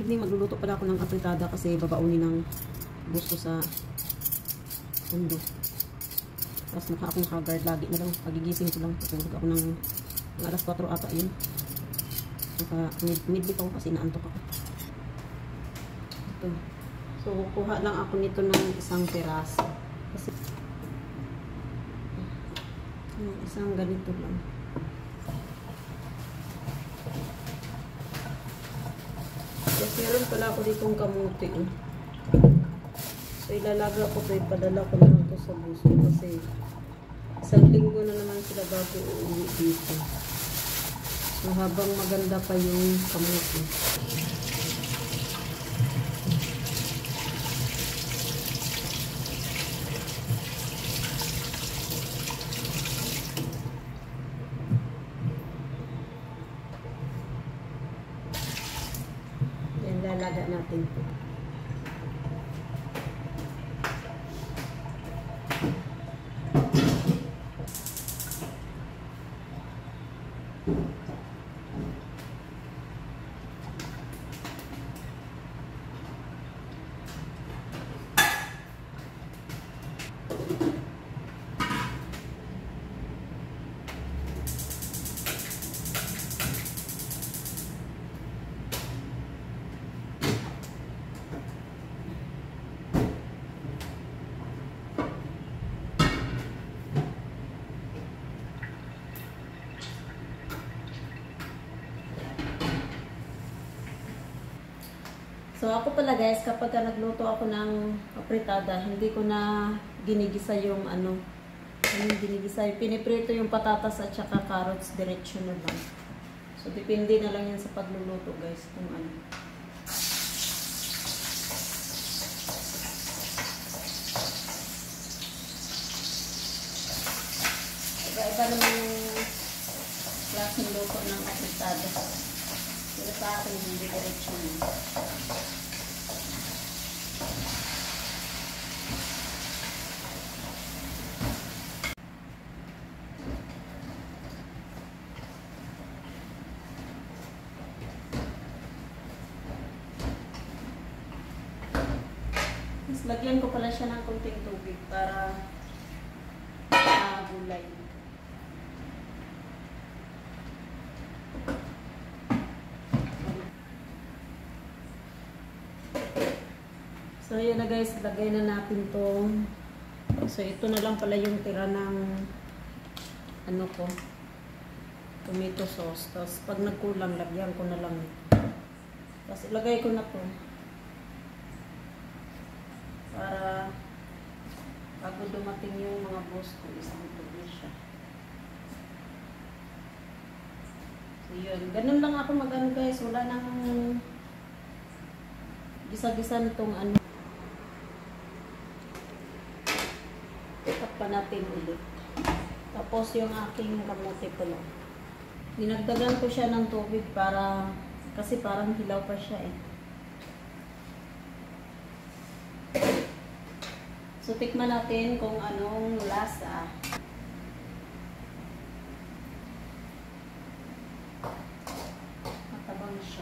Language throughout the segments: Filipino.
evening, magluluto pala ako ng apritada kasi babaunin ng gusto sa sundo. Tapos mukha akong haggard lagi na lang. Pagigising ko lang. Tutulog ako ng alas 4 ata yun. Midweek ako kasi naantok ako. Ito. So, kuha lang ako nito ng isang piraso. Kasi isang ganito lang. So, meron pala ako ditong kamuti. So, ilalaga ko ito. Ipadala ko na ito sa buso kasi isang linggo na naman sila bago uuwi dito. So, habang maganda pa yung kamuti. Yan, lalaga natin ito. So, ako pala guys, kapag nagluto ako ng apritada, hindi ko na ginigisa yung ginigisa, piniprito yung patatas at saka carrots, diretso na lang. So, depende na lang yan sa pagluluto guys, kung ano. Iba-iba naman yung klaseng luto ng apritada. Pero sa akin, hindi diretso na. Lagyan ko pala siya ng konting tubig para magulay. So yun na guys, lagay na natin to. So ito na lang pala yung tira ng tomato sauce. Tapos pag nagkulang, lagyan ko na lang. Tapos ilagay ko na to. Para bago dumating yung mga boss ko, isang tuloy siya. So yun, ganun lang ako mag-ano guys, wala nang gisa-gisa nitong takpan natin ulit. Tapos yung aking kamote pala, dinagdagan ko siya ng tubig para, kasi parang hilaw pa siya eh. So, tikman natin kung anong lasa. Matabang siya.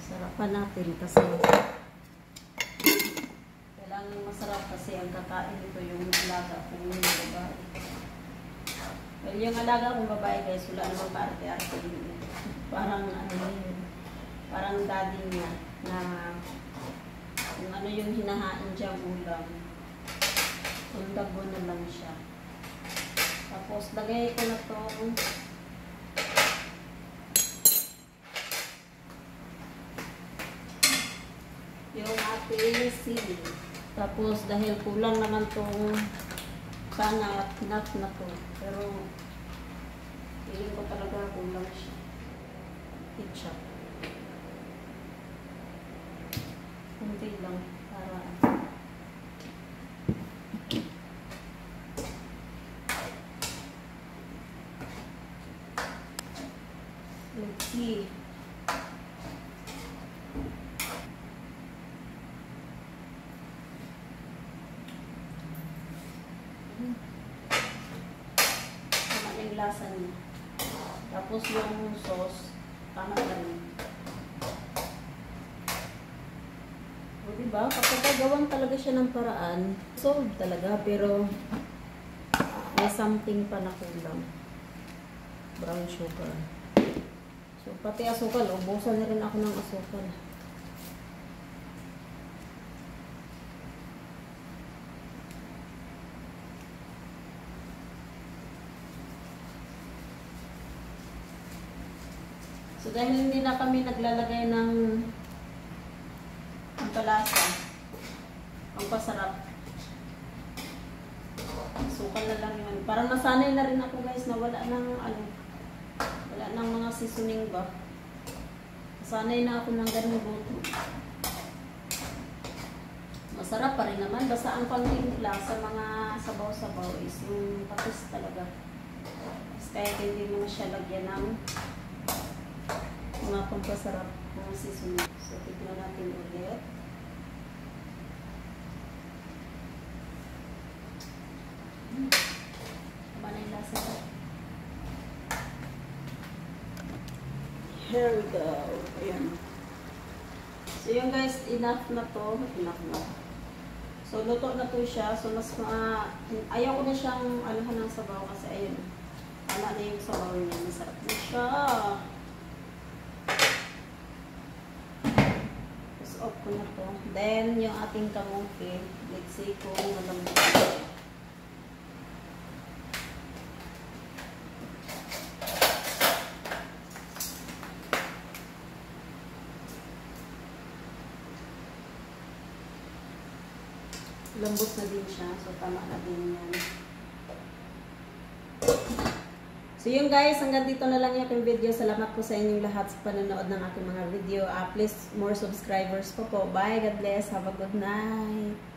Sarapan natin kasi masarap kasi ang kakain nito yung alaga kong babae. Well, yung alaga kong babae guys, wala namang maarte-arte yun. Parang parang daddy niya na kung yung hinahain diyang ulam. Sundago na lang siya. Tapos lagay ko na tong yung ating sili. Tapos, dahil kulang naman itong sana enough na to. Pero, feeling ko talaga kulang siya. Ketchup. Kunti lang para let's see. lasa niya. Tapos yung sauce, tama na rin. O diba, kapag gawan talaga siya ng paraan, solve talaga, pero may something pa na kulang. Brown sugar. So, pati asukal, ubusan na rin ako ng asukal. So, dahil hindi na kami naglalagay ng palasa, ang pasarap. Sukal na lang yun. Parang nasanay na rin ako guys na wala nang mga seasoning ba. Nasanay na ako ng ganung luto. Masarap pa rin naman. Basta ang panghimpla sa mga sabaw-sabaw is yung patis talaga. Kaya hindi mo siya lagyan ng mga pampasarap ng seasoning. So, tignan natin ulit. Tama na yung lasa ko. Here we go. Ayan. So, yun guys, enough na to. Enough na. So, luto na to siya. So, mas ayaw ko na siyang aluhan ng sabaw kasi ayun. Tama na yung sabaw niya. Masarap na siya. Off ko na to. Then, yung ating kamote, let's see kung malambot. Lambot na din siya. So, tama na din yan. So yun guys, hanggang dito na lang yung aking video. Salamat po sa inyong lahat sa panonood ng aking mga video. Please, more subscribers po po. Bye, God bless. Have a good night.